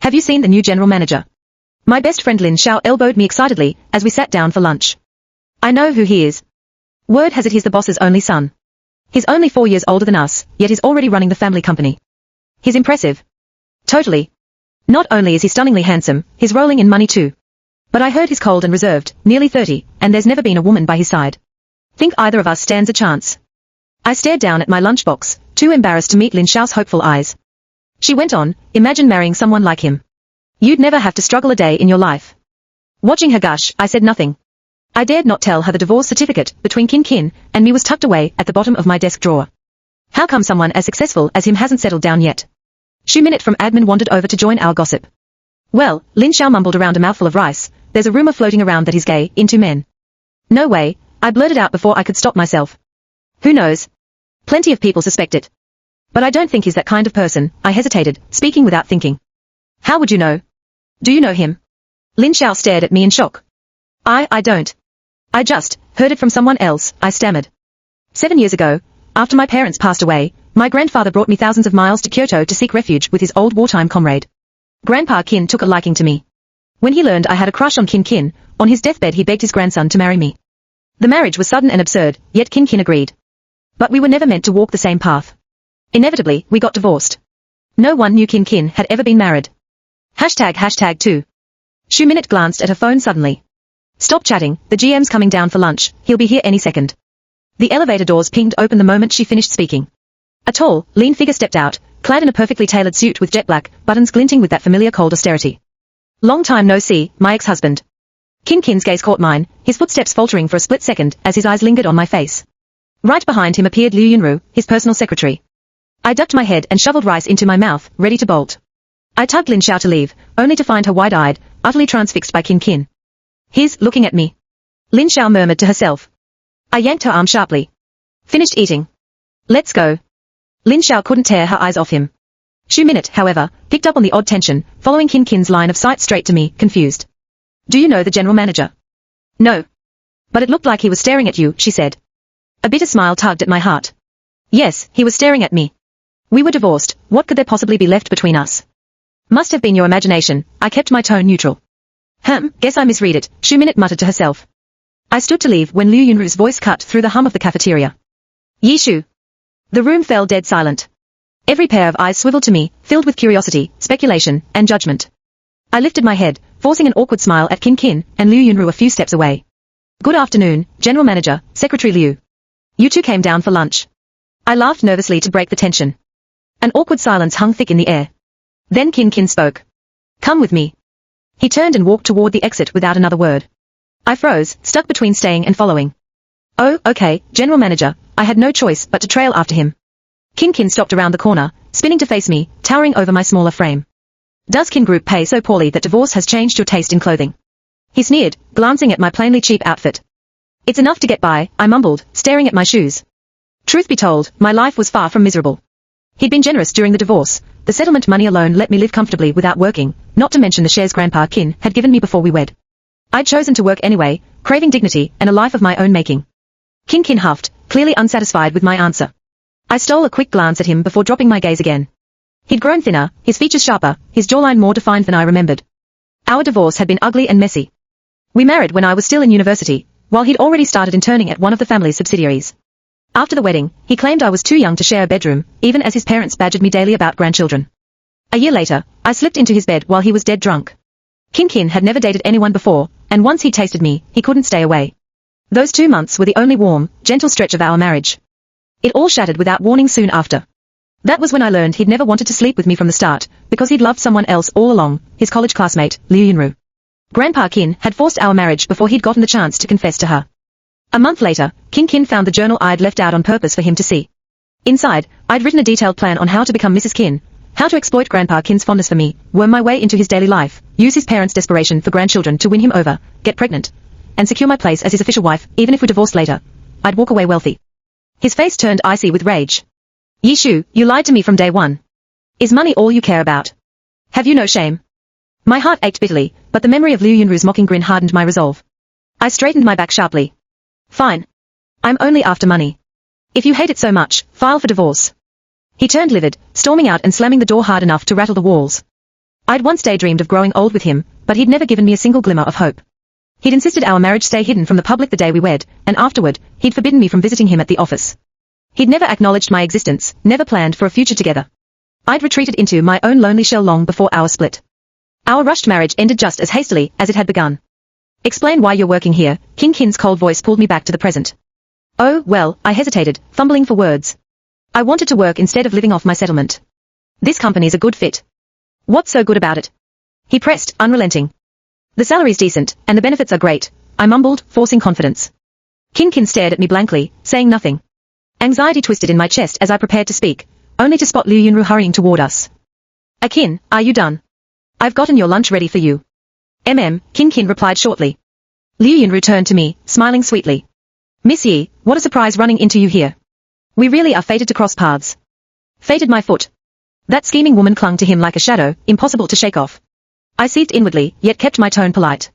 have you seen the new general manager? My best friend Lin Xiao elbowed me excitedly as we sat down for lunch. I know who he is. Word has it he's the boss's only son. He's only 4 years older than us, yet he's already running the family company. He's impressive. Totally. Not only is he stunningly handsome, he's rolling in money too. But I heard he's cold and reserved, nearly 30, and there's never been a woman by his side. Think either of us stands a chance? I stared down at my lunchbox, too embarrassed to meet Lin Xiao's hopeful eyes. She went on, imagine marrying someone like him. You'd never have to struggle a day in your life. Watching her gush, I said nothing. I dared not tell her the divorce certificate between Kin Kin and me was tucked away at the bottom of my desk drawer. How come someone as successful as him hasn't settled down yet? Shu Minute from admin wandered over to join our gossip. Well, Lin Xiao mumbled around a mouthful of rice, there's a rumor floating around that he's gay, into men. No way, I blurted out before I could stop myself. Who knows? Plenty of people suspect it. But I don't think he's that kind of person, I hesitated, speaking without thinking. How would you know? Do you know him? Lin Xiao stared at me in shock. I don't. I just heard it from someone else, I stammered. 7 years ago, after my parents passed away, my grandfather brought me thousands of miles to Kyoto to seek refuge with his old wartime comrade. Grandpa Kin took a liking to me. When he learned I had a crush on Kin Kin, on his deathbed he begged his grandson to marry me. The marriage was sudden and absurd, yet Kin Kin agreed. But we were never meant to walk the same path. Inevitably, we got divorced. No one knew Kin Kin had ever been married. #2. Shu Minute glanced at her phone suddenly. Stop chatting, the GM's coming down for lunch, he'll be here any second. The elevator doors pinged open the moment she finished speaking. A tall, lean figure stepped out, clad in a perfectly tailored suit with jet black buttons glinting with that familiar cold austerity. Long time no see, my ex-husband. Kin Kin's gaze caught mine, his footsteps faltering for a split second as his eyes lingered on my face. Right behind him appeared Liu Yunru, his personal secretary. I ducked my head and shoveled rice into my mouth, ready to bolt. I tugged Lin Xiao to leave, only to find her wide-eyed, utterly transfixed by Kin Kin. He's looking at me. Lin Xiao murmured to herself. I yanked her arm sharply. Finished eating. Let's go. Lin Xiao couldn't tear her eyes off him. Shu Minute, however, picked up on the odd tension, following Kin Kin's line of sight straight to me, confused. Do you know the general manager? No. But it looked like he was staring at you, she said. A bitter smile tugged at my heart. Yes, he was staring at me. We were divorced, what could there possibly be left between us? Must have been your imagination, I kept my tone neutral. Guess I misread it, Shu Minute muttered to herself. I stood to leave when Liu Yunru's voice cut through the hum of the cafeteria. Yi Shu. The room fell dead silent. Every pair of eyes swiveled to me, filled with curiosity, speculation, and judgment. I lifted my head, forcing an awkward smile at Kin Kin and Liu Yunru a few steps away. Good afternoon, General Manager, Secretary Liu. You two came down for lunch. I laughed nervously to break the tension. An awkward silence hung thick in the air. Then Kin Kin spoke. Come with me. He turned and walked toward the exit without another word. I froze, stuck between staying and following. Oh, okay, General Manager, I had no choice but to trail after him. Kin Kin stopped around the corner, spinning to face me, towering over my smaller frame. Does Kin Group pay so poorly that divorce has changed your taste in clothing? He sneered, glancing at my plainly cheap outfit. It's enough to get by, I mumbled, staring at my shoes. Truth be told, my life was far from miserable. He'd been generous during the divorce. The settlement money alone let me live comfortably without working, not to mention the shares Grandpa Kin had given me before we wed. I'd chosen to work anyway, craving dignity and a life of my own making. Kin Kin huffed, clearly unsatisfied with my answer. I stole a quick glance at him before dropping my gaze again. He'd grown thinner, his features sharper, his jawline more defined than I remembered. Our divorce had been ugly and messy. We married when I was still in university, while he'd already started interning at one of the family's subsidiaries. After the wedding, he claimed I was too young to share a bedroom, even as his parents badgered me daily about grandchildren. A year later, I slipped into his bed while he was dead drunk. Kin Kin had never dated anyone before, and once he tasted me, he couldn't stay away. Those 2 months were the only warm, gentle stretch of our marriage. It all shattered without warning soon after. That was when I learned he'd never wanted to sleep with me from the start, because he'd loved someone else all along, his college classmate, Liu Yunru. Grandpa Kin had forced our marriage before he'd gotten the chance to confess to her. A month later, Kin Kin found the journal I'd left out on purpose for him to see. Inside, I'd written a detailed plan on how to become Mrs. Kin, how to exploit Grandpa Kin's fondness for me, worm my way into his daily life, use his parents' desperation for grandchildren to win him over, get pregnant, and secure my place as his official wife, even if we divorced later. I'd walk away wealthy. His face turned icy with rage. Yi Shu, you lied to me from day one. Is money all you care about? Have you no shame? My heart ached bitterly, but the memory of Liu Yunru's mocking grin hardened my resolve. I straightened my back sharply. Fine. I'm only after money. If you hate it so much, file for divorce. He turned livid, storming out and slamming the door hard enough to rattle the walls. I'd once daydreamed of growing old with him, but he'd never given me a single glimmer of hope. He'd insisted our marriage stay hidden from the public the day we wed, and afterward, he'd forbidden me from visiting him at the office. He'd never acknowledged my existence, never planned for a future together. I'd retreated into my own lonely shell long before our split. Our rushed marriage ended just as hastily as it had begun. Explain why you're working here. Kin Kin's cold voice pulled me back to the present. Oh, well, I hesitated, fumbling for words. I wanted to work instead of living off my settlement. This company's a good fit. What's so good about it? He pressed, unrelenting. The salary's decent, and the benefits are great, I mumbled, forcing confidence. Kin Kin stared at me blankly, saying nothing. Anxiety twisted in my chest as I prepared to speak, only to spot Liu Yunru hurrying toward us. Akin, are you done? I've gotten your lunch ready for you. Kin Kin replied shortly. Liu Yunru turned to me, smiling sweetly. Miss Yi, what a surprise running into you here. We really are fated to cross paths. Fated my foot. That scheming woman clung to him like a shadow, impossible to shake off. I seethed inwardly, yet kept my tone polite.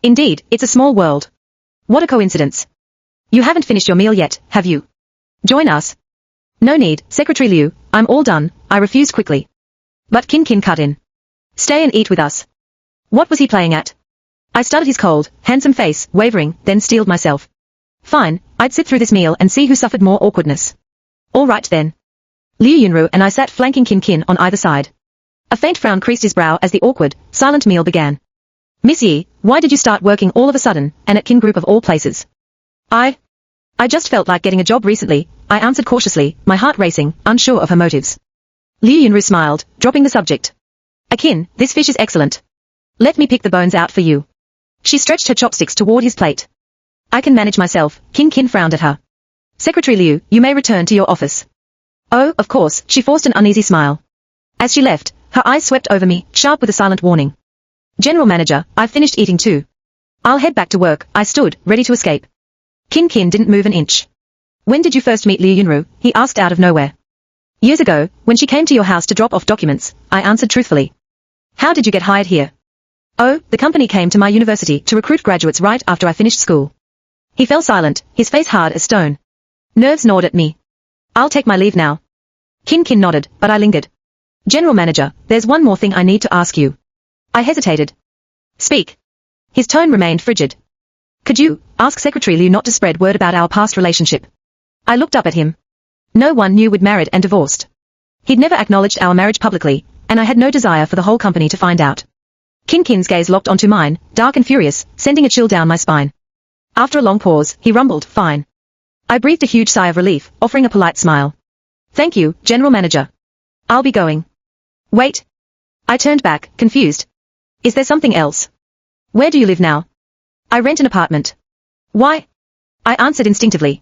Indeed, it's a small world. What a coincidence. You haven't finished your meal yet, have you? Join us. No need, Secretary Liu, I'm all done, I refused quickly. But Kin Kin cut in. Stay and eat with us. What was he playing at? I studied his cold, handsome face, wavering, then steeled myself. Fine, I'd sit through this meal and see who suffered more awkwardness. All right then. Liu Yunru and I sat flanking Kin Kin on either side. A faint frown creased his brow as the awkward, silent meal began. Miss Yi, why did you start working all of a sudden, and at Kin Group of all places? I just felt like getting a job recently, I answered cautiously, my heart racing, unsure of her motives. Liu Yunru smiled, dropping the subject. Akin, this fish is excellent. Let me pick the bones out for you. She stretched her chopsticks toward his plate. I can manage myself, Kin Kin frowned at her. Secretary Liu, you may return to your office. Oh, of course, she forced an uneasy smile. As she left, her eyes swept over me, sharp with a silent warning. General Manager, I've finished eating too. I'll head back to work, I stood, ready to escape. Kin Kin didn't move an inch. When did you first meet Liu Yunru? He asked out of nowhere. Years ago, when she came to your house to drop off documents, I answered truthfully. How did you get hired here? Oh, the company came to my university to recruit graduates right after I finished school. He fell silent, his face hard as stone. Nerves gnawed at me. I'll take my leave now. Kin Kin nodded, but I lingered. General Manager, there's one more thing I need to ask you. I hesitated. Speak. His tone remained frigid. Could you ask Secretary Liu not to spread word about our past relationship? I looked up at him. No one knew we'd married and divorced. He'd never acknowledged our marriage publicly, and I had no desire for the whole company to find out. Kin Kin's gaze locked onto mine, dark and furious, sending a chill down my spine. After a long pause, he rumbled, fine. I breathed a huge sigh of relief, offering a polite smile. Thank you, General Manager. I'll be going. Wait. I turned back, confused. Is there something else? Where do you live now? I rent an apartment. Why? I answered instinctively.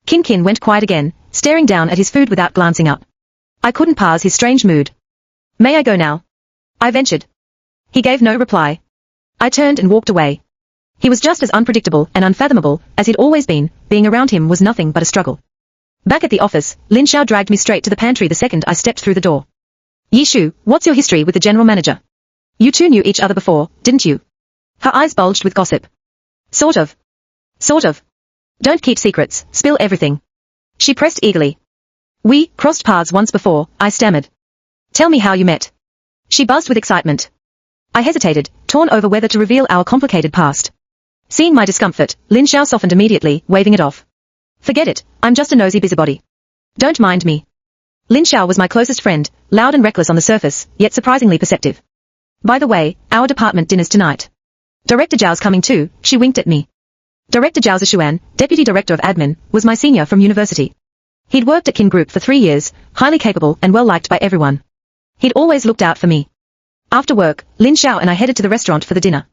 Kin Kin went quiet again, staring down at his food without glancing up. I couldn't parse his strange mood. May I go now? I ventured. He gave no reply. I turned and walked away. He was just as unpredictable and unfathomable as he'd always been, being around him was nothing but a struggle. Back at the office, Lin Xiao dragged me straight to the pantry the second I stepped through the door. Yi Shu, what's your history with the General Manager? You two knew each other before, didn't you? Her eyes bulged with gossip. Sort of. Sort of. Don't keep secrets, spill everything. She pressed eagerly. We crossed paths once before, I stammered. Tell me how you met. She buzzed with excitement. I hesitated, torn over whether to reveal our complicated past. Seeing my discomfort, Lin Xiao softened immediately, waving it off. Forget it, I'm just a nosy busybody. Don't mind me. Lin Xiao was my closest friend, loud and reckless on the surface, yet surprisingly perceptive. By the way, our department dinner's tonight. Director Zhao's coming too, she winked at me. Director Zhao Zishuan, Deputy Director of Admin, was my senior from university. He'd worked at Kin Group for 3 years, highly capable and well-liked by everyone. He'd always looked out for me. After work, Lin Xiao and I headed to the restaurant for the dinner.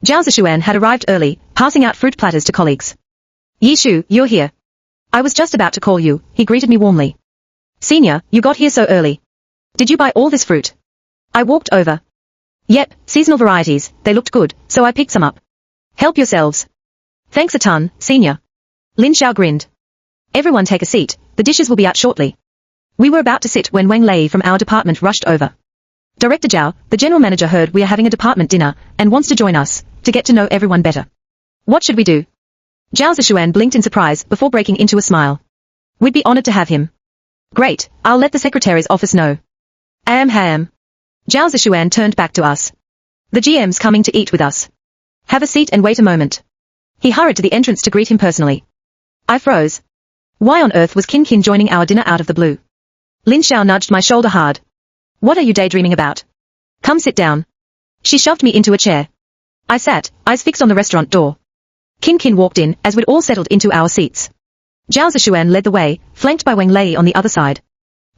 Zhao Zishuan had arrived early, passing out fruit platters to colleagues. Yi Shu, you're here. I was just about to call you, he greeted me warmly. Senior, you got here so early. Did you buy all this fruit? I walked over. Yep, seasonal varieties, they looked good, so I picked some up. Help yourselves. Thanks a ton, Senior. Lin Xiao grinned. Everyone take a seat, the dishes will be out shortly. We were about to sit when Wang Lei from our department rushed over. Director Zhao, the general manager heard we are having a department dinner, and wants to join us, to get to know everyone better. What should we do? Zhao Zishuan blinked in surprise before breaking into a smile. We'd be honored to have him. Great, I'll let the secretary's office know. Ham. Zhao Zishuan turned back to us. The GM's coming to eat with us. Have a seat and wait a moment. He hurried to the entrance to greet him personally. I froze. Why on earth was Qin Qin joining our dinner out of the blue? Lin Xiao nudged my shoulder hard. What are you daydreaming about? Come sit down. She shoved me into a chair. I sat, eyes fixed on the restaurant door. Qin Qin walked in as we'd all settled into our seats. Zhao Zishuan led the way, flanked by Wang Lei on the other side.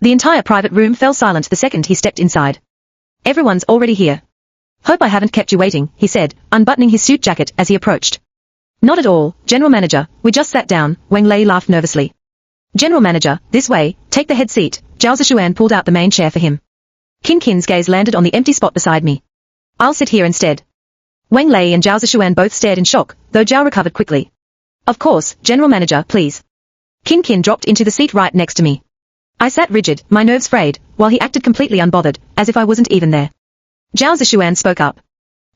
The entire private room fell silent the second he stepped inside. Everyone's already here. Hope I haven't kept you waiting, he said, unbuttoning his suit jacket as he approached. Not at all, General Manager, we just sat down, Wang Lei laughed nervously. General Manager, this way, take the head seat. Zhao Zishuan pulled out the main chair for him. Qin Qin's gaze landed on the empty spot beside me. I'll sit here instead. Wang Lei and Zhao Zishuan both stared in shock, though Zhao recovered quickly. Of course, General Manager, please. Qin Qin dropped into the seat right next to me. I sat rigid, my nerves frayed, while he acted completely unbothered, as if I wasn't even there. Zhao Zishuan spoke up.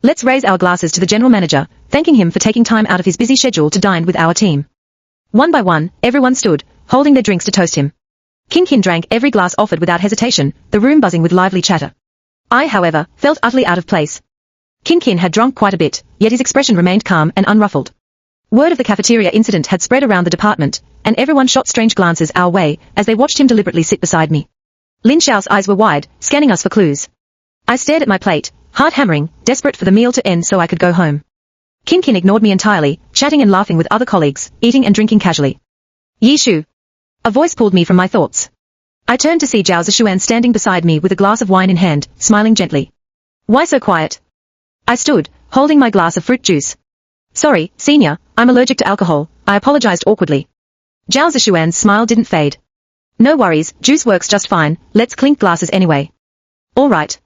Let's raise our glasses to the General Manager, thanking him for taking time out of his busy schedule to dine with our team. One by one, everyone stood, holding their drinks to toast him. Qin Qin drank every glass offered without hesitation, the room buzzing with lively chatter. I, however, felt utterly out of place. Qin Qin had drunk quite a bit, yet his expression remained calm and unruffled. Word of the cafeteria incident had spread around the department, and everyone shot strange glances our way as they watched him deliberately sit beside me. Lin Xiao's eyes were wide, scanning us for clues. I stared at my plate, heart hammering, desperate for the meal to end so I could go home. Qin Qin ignored me entirely, chatting and laughing with other colleagues, eating and drinking casually. Yi Shu. A voice pulled me from my thoughts. I turned to see Zhao Zishuan standing beside me with a glass of wine in hand, smiling gently. Why so quiet? I stood, holding my glass of fruit juice. Sorry, senior, I'm allergic to alcohol, I apologized awkwardly. Zhao Zishuan's smile didn't fade. No worries, juice works just fine, let's clink glasses anyway. All right.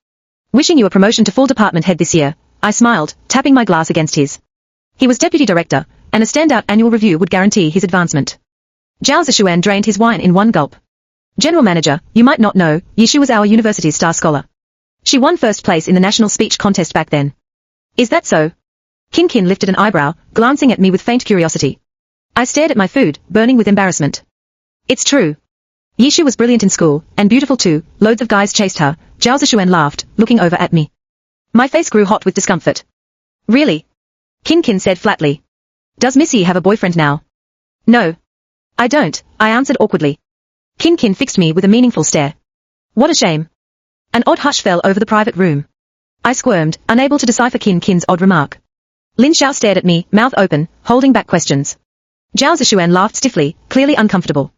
Wishing you a promotion to full department head this year, I smiled, tapping my glass against his. He was deputy director, and a standout annual review would guarantee his advancement. Zhao Zishuan drained his wine in one gulp. General Manager, you might not know, Yi Shu was our university's star scholar. She won first place in the national speech contest back then. Is that so? Qin Qin lifted an eyebrow, glancing at me with faint curiosity. I stared at my food, burning with embarrassment. It's true. Yi Shu was brilliant in school, and beautiful too, loads of guys chased her. Zhao Zishuan laughed, looking over at me. My face grew hot with discomfort. Really? Qin Qin said flatly. Does Missy have a boyfriend now? No. I don't, I answered awkwardly. Qin Qin fixed me with a meaningful stare. What a shame. An odd hush fell over the private room. I squirmed, unable to decipher Qin Qin's odd remark. Lin Xiao stared at me, mouth open, holding back questions. Zhao Zishuan laughed stiffly, clearly uncomfortable.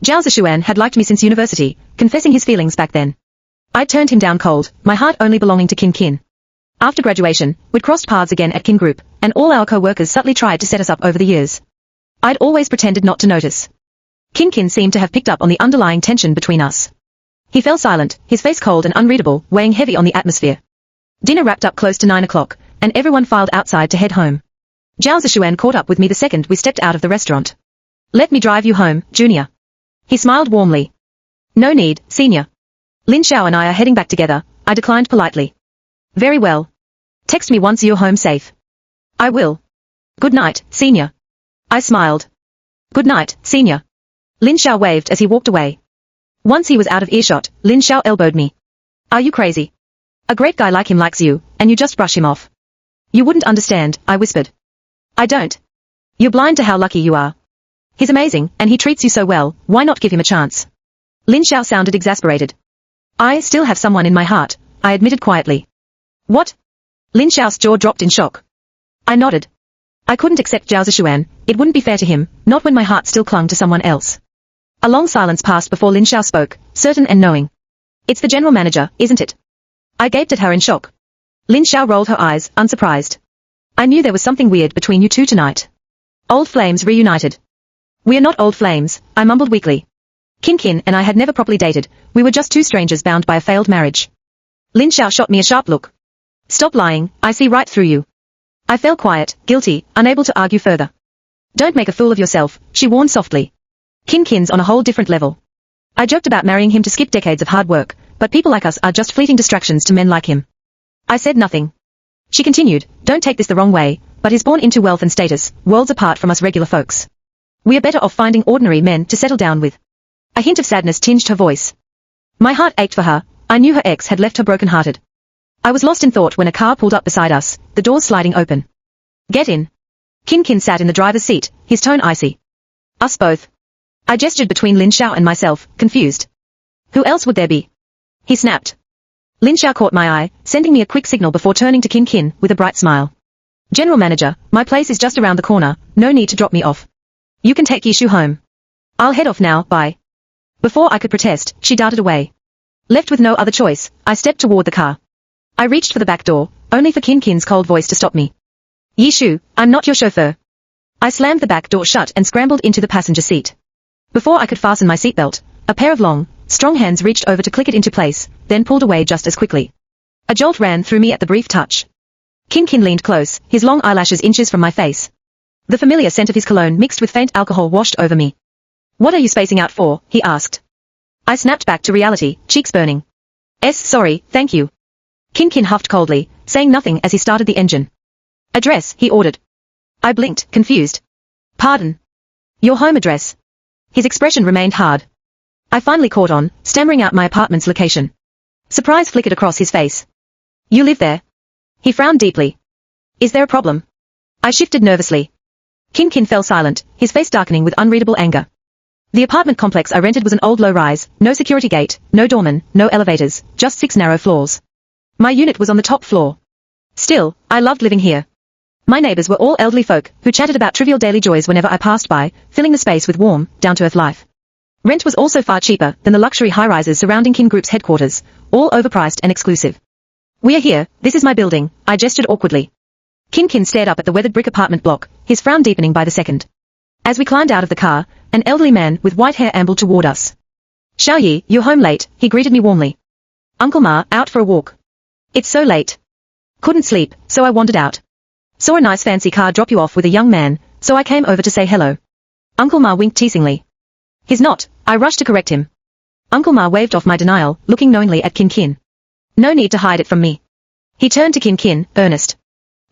Zhao Zishuan had liked me since university, confessing his feelings back then. I'd turned him down cold, my heart only belonging to Qin Qin. After graduation, we'd crossed paths again at Qin Group, and all our co-workers subtly tried to set us up over the years. I'd always pretended not to notice. Qin Qin seemed to have picked up on the underlying tension between us. He fell silent, his face cold and unreadable, weighing heavy on the atmosphere. Dinner wrapped up close to 9 o'clock, and everyone filed outside to head home. Zhao Zishuan caught up with me the second we stepped out of the restaurant. Let me drive you home, Junior. He smiled warmly. No need, Senior. Lin Xiao and I are heading back together, I declined politely. Very well. Text me once you're home safe. I will. Good night, Senior. I smiled. Good night, Senior. Lin Xiao waved as he walked away. Once he was out of earshot, Lin Xiao elbowed me. Are you crazy? A great guy like him likes you, and you just brush him off. You wouldn't understand, I whispered. I don't. You're blind to how lucky you are. He's amazing, and he treats you so well, why not give him a chance? Lin Xiao sounded exasperated. I still have someone in my heart, I admitted quietly. What? Lin Xiao's jaw dropped in shock. I nodded. I couldn't accept Zhao Zishuan, it wouldn't be fair to him, not when my heart still clung to someone else. A long silence passed before Lin Xiao spoke, certain and knowing. It's the general manager, isn't it? I gaped at her in shock. Lin Xiao rolled her eyes, unsurprised. I knew there was something weird between you two tonight. Old flames reunited. We are not old flames, I mumbled weakly. Qin Qin and I had never properly dated, we were just two strangers bound by a failed marriage. Lin Xiao shot me a sharp look. Stop lying, I see right through you. I fell quiet, guilty, unable to argue further. Don't make a fool of yourself, she warned softly. Qin Qin's on a whole different level. I joked about marrying him to skip decades of hard work, but people like us are just fleeting distractions to men like him. I said nothing. She continued, don't take this the wrong way, but he's born into wealth and status, worlds apart from us regular folks. We are better off finding ordinary men to settle down with. A hint of sadness tinged her voice. My heart ached for her, I knew her ex had left her broken-hearted. I was lost in thought when a car pulled up beside us, the doors sliding open. Get in. Kin Kin sat in the driver's seat, his tone icy. Us both. I gestured between Lin Xiao and myself, confused. Who else would there be? He snapped. Lin Xiao caught my eye, sending me a quick signal before turning to Kin Kin with a bright smile. General Manager, my place is just around the corner, no need to drop me off. You can take Yishu home. I'll head off now, bye. Before I could protest, she darted away. Left with no other choice, I stepped toward the car. I reached for the back door, only for Kin Kin's cold voice to stop me. Yishu, I'm not your chauffeur. I slammed the back door shut and scrambled into the passenger seat. Before I could fasten my seatbelt, a pair of long, strong hands reached over to click it into place, then pulled away just as quickly. A jolt ran through me at the brief touch. Kin Kin leaned close, his long eyelashes inches from my face. The familiar scent of his cologne mixed with faint alcohol washed over me. What are you spacing out for? He asked. I snapped back to reality, cheeks burning. Sorry, thank you. Kin Kin huffed coldly, saying nothing as he started the engine. Address, he ordered. I blinked, confused. Pardon. Your home address. His expression remained hard. I finally caught on, stammering out my apartment's location. Surprise flickered across his face. You live there? He frowned deeply. Is there a problem? I shifted nervously. Kin Kin fell silent, his face darkening with unreadable anger. The apartment complex I rented was an old low-rise, no security gate, no doorman, no elevators, just 6 narrow floors. My unit was on the top floor. Still, I loved living here. My neighbors were all elderly folk, who chatted about trivial daily joys whenever I passed by, filling the space with warm, down-to-earth life. Rent was also far cheaper than the luxury high-rises surrounding Kin Group's headquarters, all overpriced and exclusive. We are here, this is my building, I gestured awkwardly. Kin Kin stared up at the weathered brick apartment block, his frown deepening by the second. As we climbed out of the car, an elderly man with white hair ambled toward us. Xiao Yi, you're home late, he greeted me warmly. Uncle Ma, out for a walk. It's so late. Couldn't sleep, so I wandered out. Saw a nice fancy car drop you off with a young man, so I came over to say hello. Uncle Ma winked teasingly. He's not, I rushed to correct him. Uncle Ma waved off my denial, looking knowingly at Kin Kin. No need to hide it from me. He turned to Kin Kin, earnest.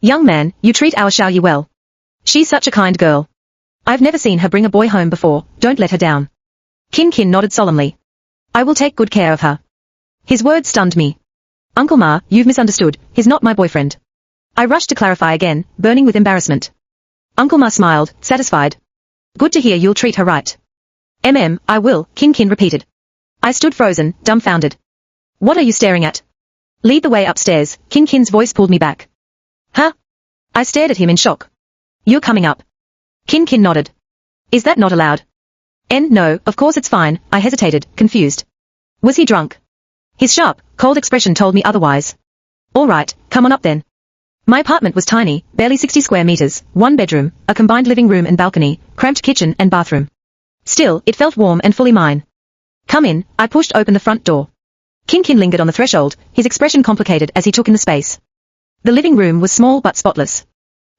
Young man, you treat our Xiao Yi well. She's such a kind girl. I've never seen her bring a boy home before, don't let her down. Kin Kin nodded solemnly. I will take good care of her. His words stunned me. Uncle Ma, you've misunderstood, he's not my boyfriend. I rushed to clarify again, burning with embarrassment. Uncle Ma smiled, satisfied. Good to hear you'll treat her right. I will, Kin Kin repeated. I stood frozen, dumbfounded. What are you staring at? Lead the way upstairs, Kin Kin's voice pulled me back. Huh? I stared at him in shock. You're coming up. Kin Kin nodded. Is that not allowed? No, of course it's fine, I hesitated, confused. Was he drunk? His sharp, cold expression told me otherwise. All right, come on up then. My apartment was tiny, barely 60 square meters, 1 bedroom, a combined living room and balcony, cramped kitchen and bathroom. Still, it felt warm and fully mine. Come in, I pushed open the front door. Kin Kin lingered on the threshold, his expression complicated as he took in the space. The living room was small but spotless.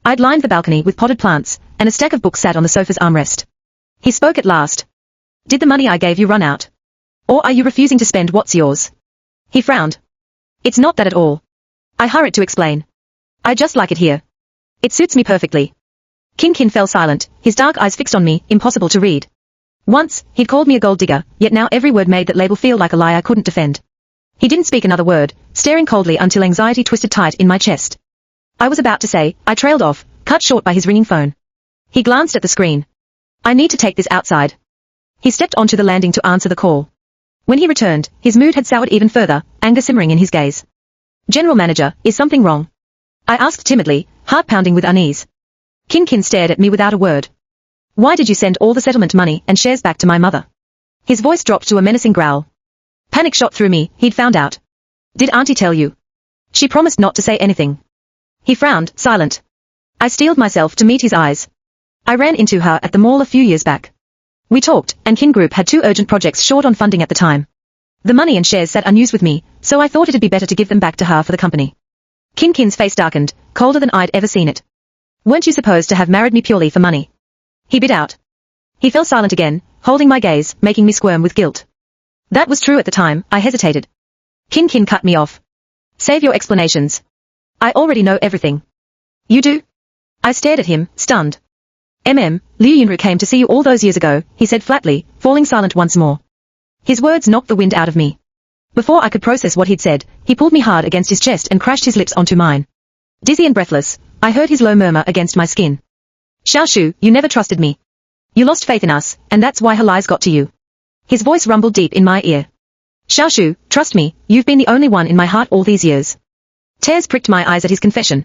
I'd lined the balcony with potted plants, and a stack of books sat on the sofa's armrest. He spoke at last. Did the money I gave you run out? Or are you refusing to spend what's yours? He frowned. It's not that at all. I hurried to explain. I just like it here. It suits me perfectly. Kin Kin fell silent, his dark eyes fixed on me, impossible to read. Once, he'd called me a gold digger, yet now every word made that label feel like a lie I couldn't defend. He didn't speak another word, staring coldly until anxiety twisted tight in my chest. I was about to say, I trailed off, cut short by his ringing phone. He glanced at the screen. I need to take this outside. He stepped onto the landing to answer the call. When he returned, his mood had soured even further, anger simmering in his gaze. General Manager, is something wrong? I asked timidly, heart pounding with unease. Kin Kin stared at me without a word. Why did you send all the settlement money and shares back to my mother? His voice dropped to a menacing growl. Panic shot through me, he'd found out. Did Auntie tell you? She promised not to say anything. He frowned, silent. I steeled myself to meet his eyes. I ran into her at the mall a few years back. We talked, and Kin Group had 2 urgent projects short on funding at the time. The money and shares sat unused with me, so I thought it'd be better to give them back to her for the company. Kin Kin's face darkened, colder than I'd ever seen it. Weren't you supposed to have married me purely for money? He bit out. He fell silent again, holding my gaze, making me squirm with guilt. That was true at the time, I hesitated. Kin Kin cut me off. Save your explanations. I already know everything. You do? I stared at him, stunned. Liu Yunru came to see you all those years ago, he said flatly, falling silent once more. His words knocked the wind out of me. Before I could process what he'd said, he pulled me hard against his chest and crashed his lips onto mine. Dizzy and breathless, I heard his low murmur against my skin. Xiaoshu, you never trusted me. You lost faith in us, and that's why her lies got to you. His voice rumbled deep in my ear. Xiaoshu, trust me, you've been the only one in my heart all these years. Tears pricked my eyes at his confession.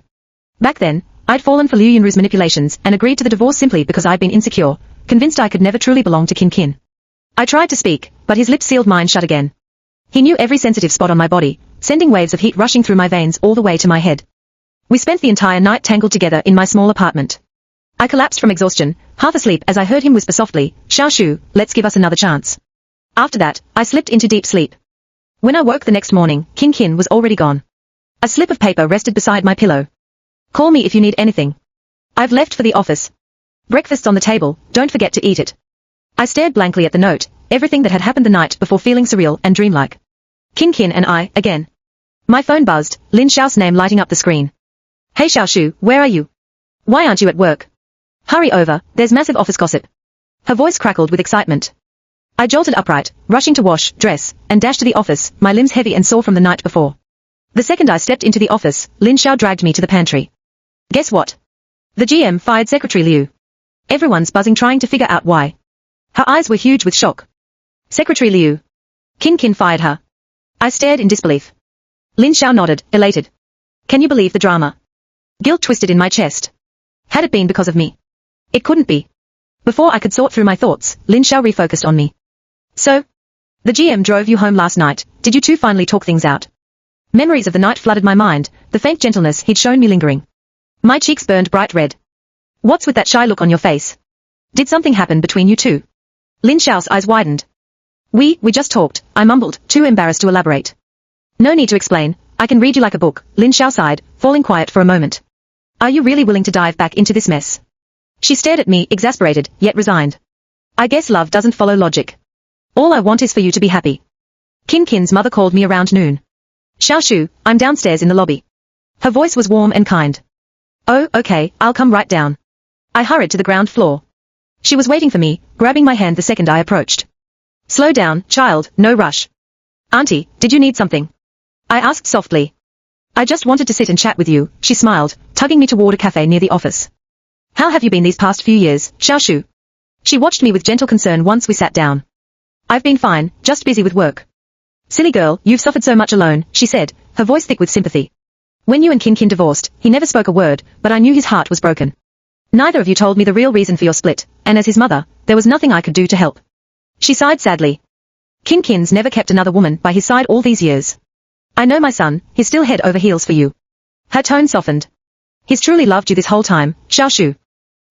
Back then, I'd fallen for Liu Yunru's manipulations and agreed to the divorce simply because I'd been insecure, convinced I could never truly belong to Qin Qin. I tried to speak, but his lips sealed mine shut again. He knew every sensitive spot on my body, sending waves of heat rushing through my veins all the way to my head. We spent the entire night tangled together in my small apartment. I collapsed from exhaustion, half asleep as I heard him whisper softly, Xiaoshu, let's give us another chance. After that, I slipped into deep sleep. When I woke the next morning, Qin Qin was already gone. A slip of paper rested beside my pillow. Call me if you need anything. I've left for the office. Breakfast's on the table, don't forget to eat it. I stared blankly at the note, everything that had happened the night before feeling surreal and dreamlike. Qin Qin and I, again. My phone buzzed, Lin Xiao's name lighting up the screen. Hey Xiaoshu, where are you? Why aren't you at work? Hurry over, there's massive office gossip. Her voice crackled with excitement. I jolted upright, rushing to wash, dress, and dash to the office, my limbs heavy and sore from the night before. The second I stepped into the office, Lin Xiao dragged me to the pantry. Guess what? The GM fired Secretary Liu. Everyone's buzzing trying to figure out why. Her eyes were huge with shock. Secretary Liu. Qin Qin fired her. I stared in disbelief. Lin Xiao nodded, elated. Can you believe the drama? Guilt twisted in my chest. Had it been because of me? It couldn't be. Before I could sort through my thoughts, Lin Xiao refocused on me. So? The GM drove you home last night, did you two finally talk things out? Memories of the night flooded my mind, the faint gentleness he'd shown me lingering. My cheeks burned bright red. What's with that shy look on your face? Did something happen between you two? Lin Xiao's eyes widened. We just talked, I mumbled, too embarrassed to elaborate. No need to explain, I can read you like a book, Lin Xiao sighed, falling quiet for a moment. Are you really willing to dive back into this mess? She stared at me, exasperated, yet resigned. I guess love doesn't follow logic. All I want is for you to be happy. Qin Qin's mother called me around noon. Xiaoshu, I'm downstairs in the lobby. Her voice was warm and kind. Oh, okay, I'll come right down. I hurried to the ground floor. She was waiting for me, grabbing my hand the second I approached. Slow down, child, no rush. Auntie, did you need something? I asked softly. I just wanted to sit and chat with you, she smiled, tugging me toward a cafe near the office. How have you been these past few years, Xiaoshu? She watched me with gentle concern once we sat down. I've been fine, just busy with work. Silly girl, you've suffered so much alone, she said, her voice thick with sympathy. When you and Qin Qin divorced, he never spoke a word, but I knew his heart was broken. Neither of you told me the real reason for your split, and as his mother, there was nothing I could do to help. She sighed sadly. Qin Qin's never kept another woman by his side all these years. I know my son, he's still head over heels for you. Her tone softened. He's truly loved you this whole time, Xiaoshu.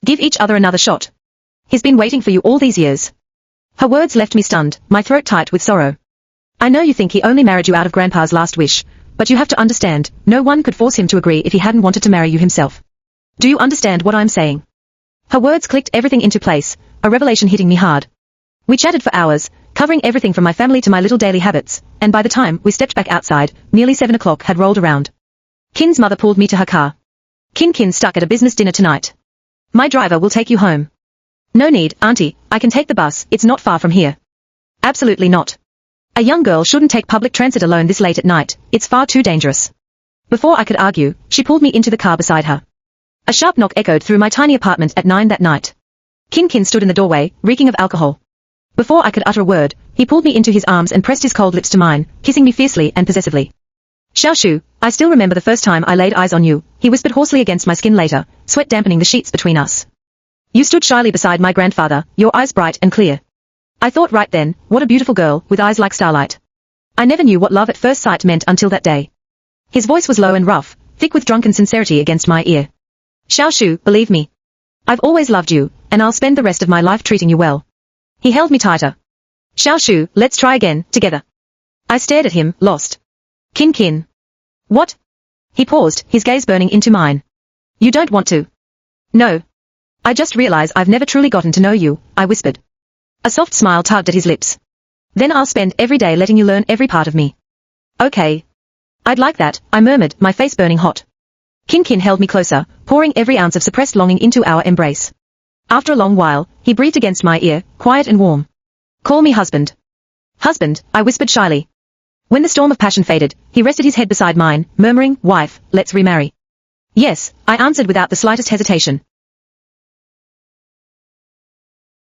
Give each other another shot. He's been waiting for you all these years. Her words left me stunned, my throat tight with sorrow. I know you think he only married you out of Grandpa's last wish, but you have to understand, no one could force him to agree if he hadn't wanted to marry you himself. Do you understand what I'm saying? Her words clicked everything into place, a revelation hitting me hard. We chatted for hours, covering everything from my family to my little daily habits, and by the time we stepped back outside, nearly 7 o'clock had rolled around. Qin's mother pulled me to her car. Qin's stuck at a business dinner tonight. My driver will take you home. No need, auntie, I can take the bus, it's not far from here. Absolutely not. A young girl shouldn't take public transit alone this late at night, it's far too dangerous. Before I could argue, she pulled me into the car beside her. A sharp knock echoed through my tiny apartment at 9 that night. Qin stood in the doorway, reeking of alcohol. Before I could utter a word, he pulled me into his arms and pressed his cold lips to mine, kissing me fiercely and possessively. Xiaoshu, I still remember the first time I laid eyes on you, he whispered hoarsely against my skin later, sweat dampening the sheets between us. You stood shyly beside my grandfather, your eyes bright and clear. I thought right then, what a beautiful girl, with eyes like starlight. I never knew what love at first sight meant until that day. His voice was low and rough, thick with drunken sincerity against my ear. Xiaoshu, believe me. I've always loved you, and I'll spend the rest of my life treating you well. He held me tighter. Xiaoshu, let's try again, together. I stared at him, lost. Qin. What? He paused, his gaze burning into mine. You don't want to? No. I just realize I've never truly gotten to know you, I whispered. A soft smile tugged at his lips. Then I'll spend every day letting you learn every part of me. Okay. I'd like that, I murmured, my face burning hot. Qin held me closer, pouring every ounce of suppressed longing into our embrace. After a long while, he breathed against my ear, quiet and warm. Call me husband. Husband, I whispered shyly. When the storm of passion faded, he rested his head beside mine, murmuring, "Wife, let's remarry." Yes, I answered without the slightest hesitation.